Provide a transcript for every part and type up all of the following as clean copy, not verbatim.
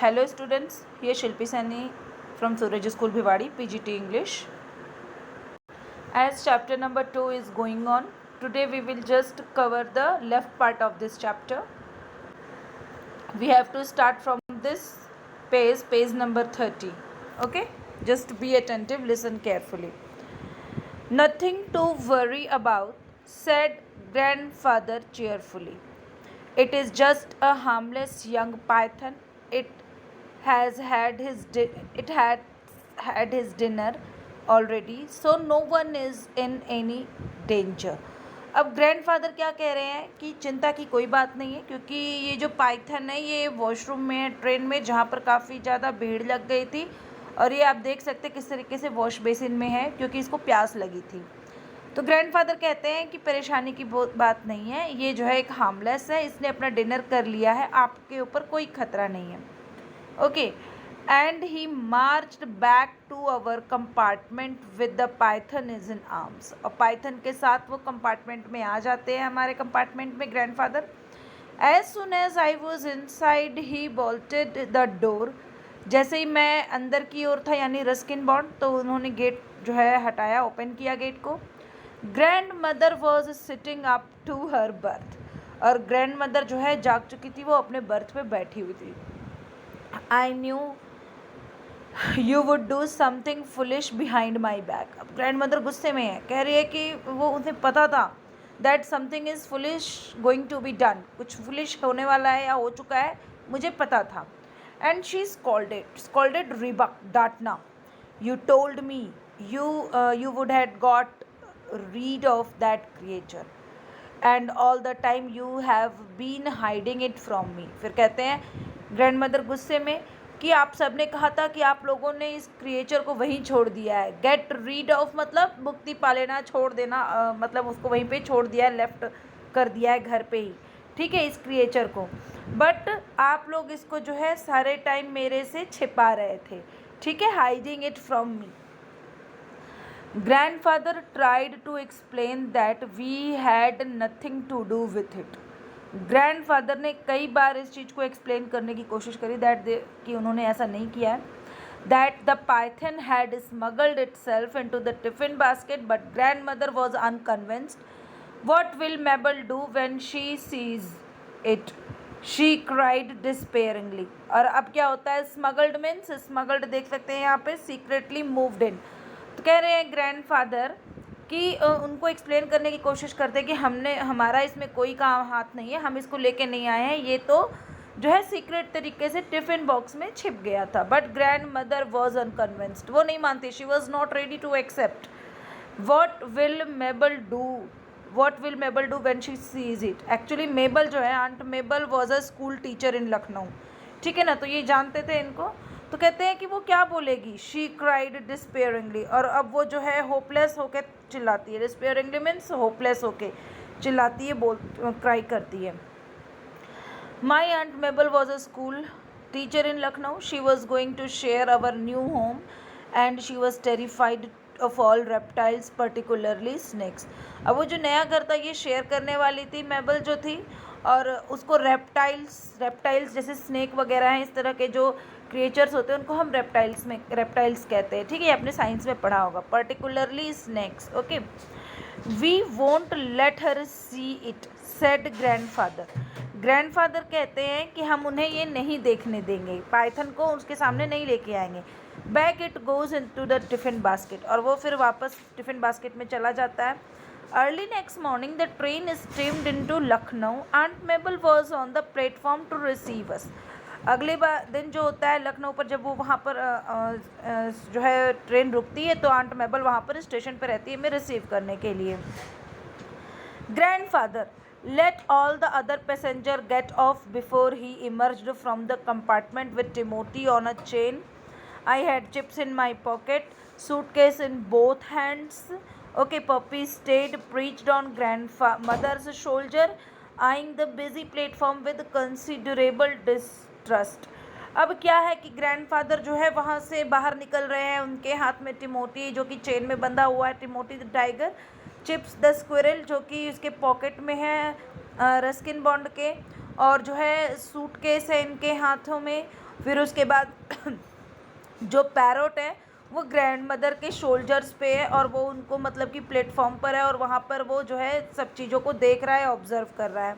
Hello students, here Shilpi Sani from Suraj School Bhiwadi, PGT English. As chapter number 2 is going on, today we will just cover the left part of this chapter. We have to start from this page number 30. Okay, just be attentive, listen carefully. Nothing to worry about, said grandfather cheerfully. It is just a harmless young python. It has had his dinner already, so no one is in any danger. अब grandfather क्या कह रहे हैं कि चिंता की कोई बात नहीं है, क्योंकि ये जो पाइथन है ये वॉशरूम में ट्रेन में जहाँ पर काफ़ी ज़्यादा भीड़ लग गई थी, और ये आप देख सकते हैं किस तरीके से वॉश बेसिन में है क्योंकि इसको प्यास लगी थी। तो ग्रैंडफादर कहते हैं कि परेशानी की बात नहीं है, ये जो है एक हार्मलेस है, इसने अपना डिनर कर लिया है, आपके ऊपर कोई खतरा नहीं है। Okay, and he marched back to our compartment with the python is in arms. और पाइथन के साथ वो कंपार्टमेंट में आ जाते हैं, हमारे कंपार्टमेंट में grandfather. As soon as I was inside he bolted the door. जैसे ही मैं अंदर की ओर था यानी रस्किन बॉन्ड, तो उन्होंने गेट जो है हटाया, ओपन किया गेट को। Grandmother was sitting up to her berth. और ग्रैंड मदर जो है जाग चुकी थी, वो अपने बर्थ पे बैठी हुई थी। I knew you would do something foolish behind my back. अब ग्रैंड मदर गुस्से में है, कह रही है कि वो उन्हें पता था that something is foolish going to be done, कुछ फुलिश होने वाला है या हो चुका है, मुझे पता था। एंड शी स्कॉल्डेड रिबा, डांटना। You told me you would had got rid of that creature and all the time you have been hiding it from me। फिर कहते हैं ग्रैंड मदर गुस्से में कि आप सब ने कहा था कि आप लोगों ने इस क्रिएचर को वहीं छोड़ दिया है। गेट रीड ऑफ मतलब मुक्ति पा लेना, छोड़ देना, मतलब उसको वहीं पे छोड़ दिया है, लेफ्ट कर दिया है घर पे ही, ठीक है, इस क्रिएचर को। बट आप लोग इसको जो है सारे टाइम मेरे से छिपा रहे थे, ठीक है, hiding it from me. Grandfather tried to explain that we had nothing to do with it। Grandfather ने कई बार इस चीज़ को एक्सप्लेन करने की कोशिश करी कि उन्होंने ऐसा नहीं किया है। That the Python had smuggled itself into the tiffin basket, but grandmother was unconvinced। What will Mabel do when she sees it? She cried despairingly। और अब क्या होता है, स्मगल्ड मीन्स, स्मगल्ड देख सकते हैं यहाँ पे, सीक्रेटली मूव्ड इन। तो कह रहे हैं ग्रैंडफादर कि उनको एक्सप्लेन करने की कोशिश करते हैं कि हमारा इसमें कोई काम हाथ नहीं है, हम इसको लेके नहीं आए हैं, ये तो जो है सीक्रेट तरीके से टिफ़िन बॉक्स में छिप गया था। But grandmother was unconvinced, वो नहीं मानती, she was not ready to accept. What will Mabel do when she sees it. Actually Mabel जो है, aunt Mabel was a school teacher in Lucknow, ठीक है ना, तो ये जानते थे इनको। तो कहते हैं कि वो क्या बोलेगी, शी क्राइड डिस्पेयरिंगली। और अब वो जो है होपलेस होके चिल्लाती है, डिस्पेयरिंगली मीन्स होपलेस होके चिल्लाती है, क्राई करती है। My aunt Mabel was a school teacher in Lucknow. She was going to share our new home and she was terrified of all reptiles, particularly snakes. अब वो जो नया घर था ये शेयर करने वाली थी मेबल जो थी, और उसको रेप्टाइल्स जैसे स्नेक वगैरह हैं, इस तरह के जो क्रिएचर्स होते हैं उनको हम रेप्टाइल्स कहते हैं, ठीक है, ये आपने साइंस में पढ़ा होगा, particularly snakes. Okay, we won't let her see it, said grandfather कहते हैं कि हम उन्हें ये नहीं देखने देंगे, पाइथन को उसके सामने नहीं लेके आएंगे। Back it goes into the tiffin basket, और वो फिर वापस टिफ़िन बास्केट में चला जाता है। Early next morning the train streamed into Lucknow. Aunt Mabel was on the platform to receive us. अगले दिन जो होता है लखनऊ पर, जब वो वहाँ पर जो है ट्रेन रुकती है, तो आंट मेबल वहाँ पर स्टेशन पर रहती है हमें रिसीव करने के लिए। Grandfather let all the other passenger get off before he emerged from the compartment with Timothy on a chain। I had chips in my pocket, suitcase in both hands। Okay, puppy stayed perched on grandmother's shoulder, eyeing the busy platform with considerable distrust। अब क्या है कि grandfather जो है वहाँ से बाहर निकल रहे हैं, उनके हाथ में टिमोटी जो कि चेन में बंधा हुआ है, Timothy the tiger, chips the squirrel जो कि उसके पॉकेट में है रस्किन बॉन्ड के, और जो है सूटकेस है इनके हाथों में। फिर उसके बाद जो पैरोट है वो ग्रैंड मदर के शोल्डर्स पे है और वो उनको मतलब कि प्लेटफॉर्म पर है और वहाँ पर वो जो है सब चीज़ों को देख रहा है, ऑब्जर्व कर रहा है।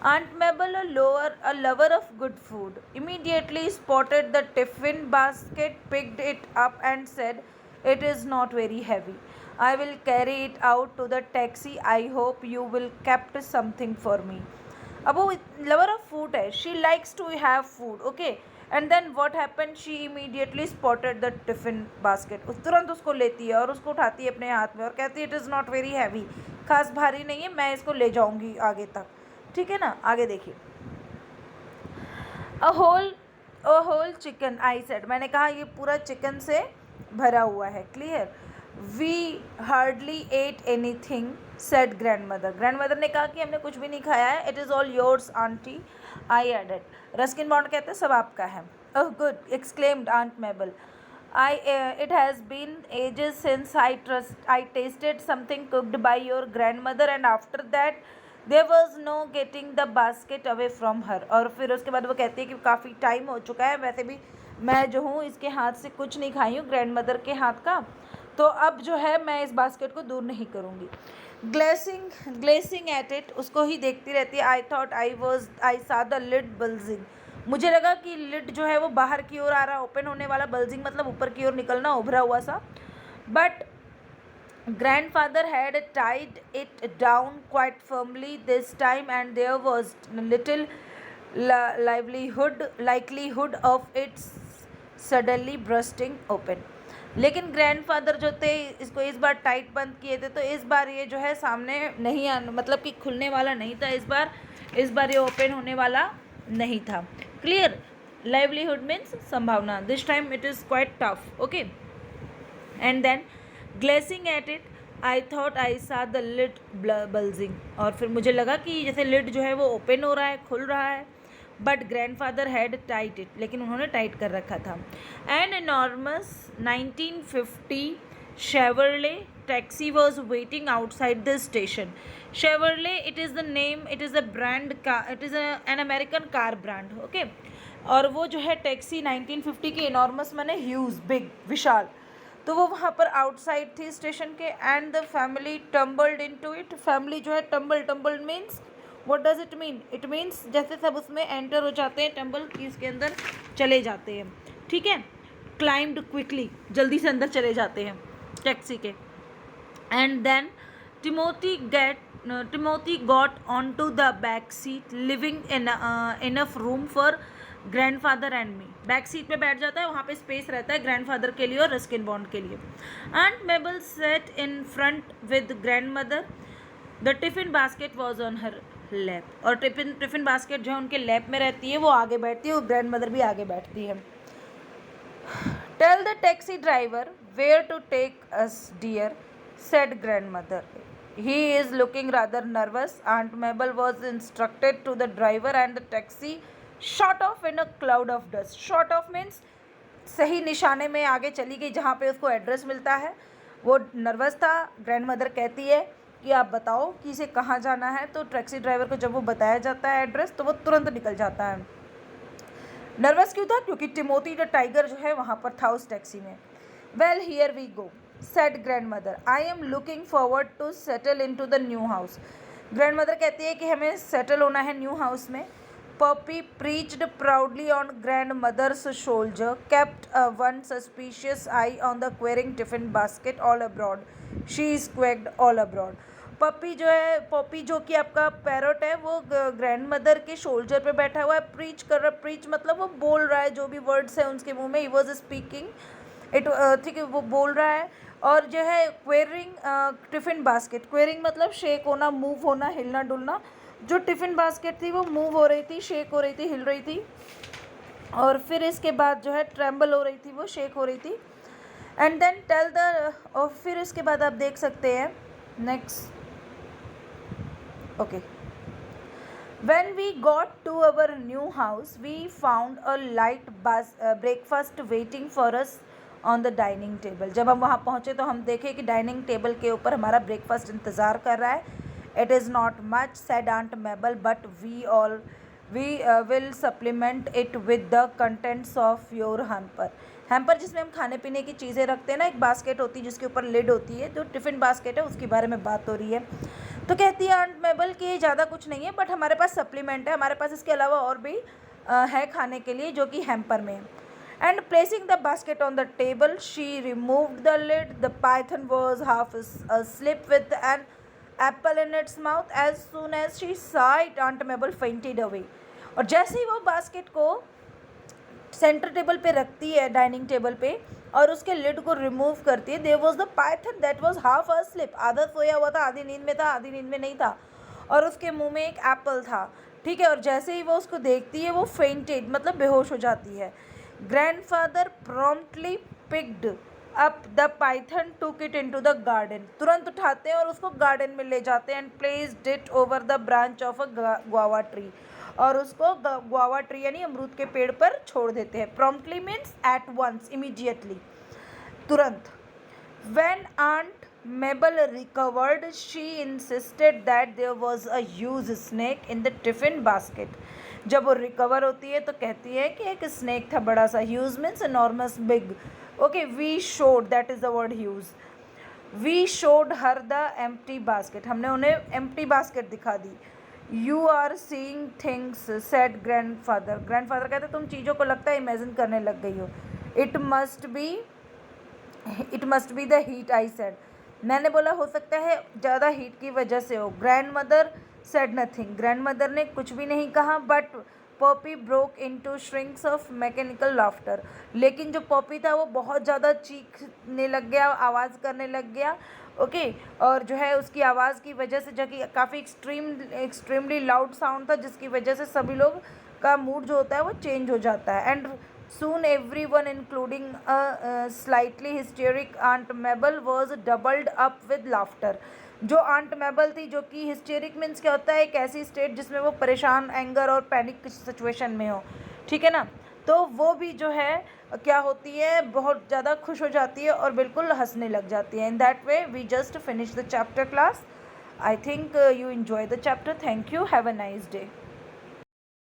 Aunt Mabel, a lover of good food, immediately spotted the tiffin basket, picked it up, and said, "It is not very heavy. I will carry it out to the taxi. I hope you will kept something for me." अब वो lover of food है, she likes to have food, okay. And then what happen, she immediately spotted the tiffin basket, उस तुरंत उसको लेती है और उसको उठाती है अपने हाथ में और कहती है it is not very heavy, खास भारी नहीं है, मैं इसको ले जाऊंगी आगे तक, ठीक है ना। आगे देखिए। A whole chicken, I said, मैंने कहा ये पूरा चिकन से भरा हुआ है, clear. We hardly ate anything, said grandmother ने कहा कि हमने कुछ भी नहीं खाया है। It is all yours aunty, I added. Ruskin Bond कहते हैं सब आपका है। Oh good, exclaimed aunt Mabel, it has been ages since I tasted something cooked by your grandmother, and after that there was no getting the basket away from her। और फिर उसके बाद वो कहती है कि काफ़ी टाइम हो चुका है, वैसे भी मैं जो हूँ इसके हाथ से कुछ नहीं खाई हूँ, ग्रैंड मदर के हाथ का, तो अब जो है मैं इस बास्केट को दूर नहीं करूँगी। ग्लेसिंग एट इट, उसको ही देखती रहती है। आई सा द लिड बल्जिंग, मुझे लगा कि लिड जो है वो बाहर की ओर आ रहा है, ओपन होने वाला, बल्जिंग मतलब ऊपर की ओर निकलना, उभरा हुआ सा। But grandfather had tied it down quite firmly this time, and there was little likelihood of its suddenly bursting open। लेकिन ग्रैंडफादर जो थे इसको इस बार टाइट बंद किए थे, तो इस बार ये जो है सामने नहीं आने, मतलब कि खुलने वाला नहीं था इस बार ये ओपन होने वाला नहीं था, क्लियर। लाइवलीहुड मीन्स संभावना, this time it is quite tough, okay. And then glancing at it, I thought I saw the lid bulging, और फिर मुझे लगा कि जैसे लिड जो है वो ओपन हो रहा है, खुल रहा है। But grandfather had tight it, लेकिन उन्होंने टाइट कर रखा था। An enormous 1950 Chevrolet taxi was waiting outside the station. Chevrolet, it is the name, it is a brand का, it is an American car brand, okay. और वो जो है टैक्सी 1950 की, एनॉर्मस माने ह्यूज, बिग, विशाल, तो वो वहाँ पर आउटसाइड थी स्टेशन के। And the family tumbled into it, family जो है tumbled means what does it mean, it means जैसे सब उसमें एंटर हो जाते हैं, टम्बल की इसके अंदर चले जाते हैं, ठीक है। क्लाइम्ड क्विकली, जल्दी से अंदर चले जाते हैं टैक्सी के। And then Timothy got on to the back seat, living enough room for grandfather and me. Back seat पे बैठ जाता है, वहाँ पे स्पेस रहता है ग्रैंडफादर के लिए और रस्किन बॉन्ड के लिए। Aunt Mabel sat in front with grandmother, the tiffin basket was on her lap, और टिफिन बास्केट जो है उनके लैप में रहती है, वो आगे बैठती है और ग्रैंड मदर भी आगे बैठती है। Tell the taxi driver where to take us dear, said grandmother, he is looking rather nervous। Aunt Mabel was instructed to the driver, and the taxi shot off in a cloud of dust। shot off means सही निशाने में आगे चली गई जहाँ पे उसको address मिलता है। वो नर्वस था, ग्रैंड मदर कहती है कि आप बताओ कि इसे कहाँ जाना है, तो टैक्सी ड्राइवर को जब वो बताया जाता है एड्रेस, तो वो तुरंत निकल जाता है। नर्वस क्यों था? क्योंकि टिमोथी द टाइगर जो है वहाँ पर था उस टैक्सी में। Well here we go, said grandmother, I am looking forward to settle into the new house। Grandmother कहती है कि हमें सेटल होना है न्यू हाउस में। Poppy preached proudly on grandmother's shoulder, kept one suspicious eye on the querying tiffin basket all abroad, she squawked all abroad। Poppy जो कि आपका पैरोट है, वो ग्रैंड मदर के शोल्डर पे बैठा हुआ है, प्रीच कर रहा, प्रीच मतलब वो बोल रहा है, जो भी वर्ड्स है उनके मुंह में, ही वॉज स्पीकिंग इट, ठीक है, वो बोल रहा है। और जो है क्वेरिंग टिफ़िन बास्केट, क्वेरिंग मतलब शेक होना, मूव होना, हिलना डुलना। जो टिफ़िन बास्केट थी वो मूव हो रही थी, शेक हो रही थी, हिल रही थी, और फिर इसके बाद जो है ट्रेम्बल हो रही थी, वो शेक हो रही थी। एंड देन टेल द, और फिर इसके बाद आप देख सकते हैं next, okay. When we got to our new house, we found a light breakfast waiting for us on the dining table। जब हम वहाँ पहुँचे तो हम देखे कि डाइनिंग टेबल के ऊपर हमारा ब्रेकफास्ट इंतज़ार कर रहा है। It is not much, said Aunt Mabel, but we all we will supplement it with the contents of your hamper. Hamper जिसमें हम खाने पीने की चीज़ें रखते हैं ना, एक बास्केट होती है जिसके ऊपर लिड होती है, जो टिफ़िन बास्केट है उसके बारे में बात हो रही है। तो कहती है आंट मेबल कि ज़्यादा कुछ नहीं है, बट हमारे पास सप्लीमेंट है, हमारे पास इसके अलावा और भी है खाने के लिए, जो कि हैम्पर में। And placing the basket on the table she removed the lid. The python was half asleep with an apple in its mouth. As soon as she saw it, Aunt Mabel fainted away. और जैसे ही वो basket को centre table पे रखती है, dining table पे, और उसके लिड को रिमूव करती है, there was the python that was half asleep। आधा सोया हुआ था, आधी नींद में था, आधी नींद में नहीं था, और उसके मुंह में एक एप्पल था, ठीक है। और जैसे ही वो उसको देखती है वो फेंटेड मतलब बेहोश हो जाती है। Grandfather promptly picked up the Python, took it into the garden. तुरंत उठाते हैं और उसको गार्डन में ले जाते हैं। And placed it over the branch of a guava tree, और उसको गुआवा ट्री यानी अमरूद के पेड़ पर छोड़ देते हैं। Promptly means at once, immediately, तुरंत। When Aunt Mabel recovered, she insisted that there was a huge snake in the tiffin basket. जब वो रिकवर होती है तो कहती है कि एक स्नेक था बड़ा सा। Huge means enormous, big. Okay, we showed, that is the word huge. We showed her the empty basket. हमने उन्हें empty basket दिखा दी। You are seeing things, said grandfather. Grandfather कहते तुम चीज़ों को लगता है इमेजिन करने लग गई हो। It must be the heat, I said. मैंने बोला हो सकता है ज़्यादा हीट की वजह से हो। Grand mother said nothing. Grand mother ने कुछ भी नहीं कहा। But Poppy broke into shrinks of mechanical laughter. लेकिन जो पॉपी था वो बहुत ज़्यादा चीखने लग गया, आवाज़ करने लग गया। ओके, और जो है उसकी आवाज़ की वजह से, जो कि काफ़ी एक्सट्रीमली लाउड साउंड था, जिसकी वजह से सभी लोग का मूड जो होता है वो चेंज हो जाता है। And soon everyone, including a slightly hysteric Aunt Mabel, was doubled up with laughter. जो आंट मेबल थी, जो कि हिस्टेरिक मीन्स क्या होता है, एक ऐसी स्टेट जिसमें वो परेशान, एंगर और पैनिक सिचुएशन में हो, ठीक है ना। तो वो भी जो है क्या होती है, बहुत ज़्यादा खुश हो जाती है और बिल्कुल हंसने लग जाती है। In that way we just finish the chapter class. I think you enjoy the chapter. Thank you, have a nice day.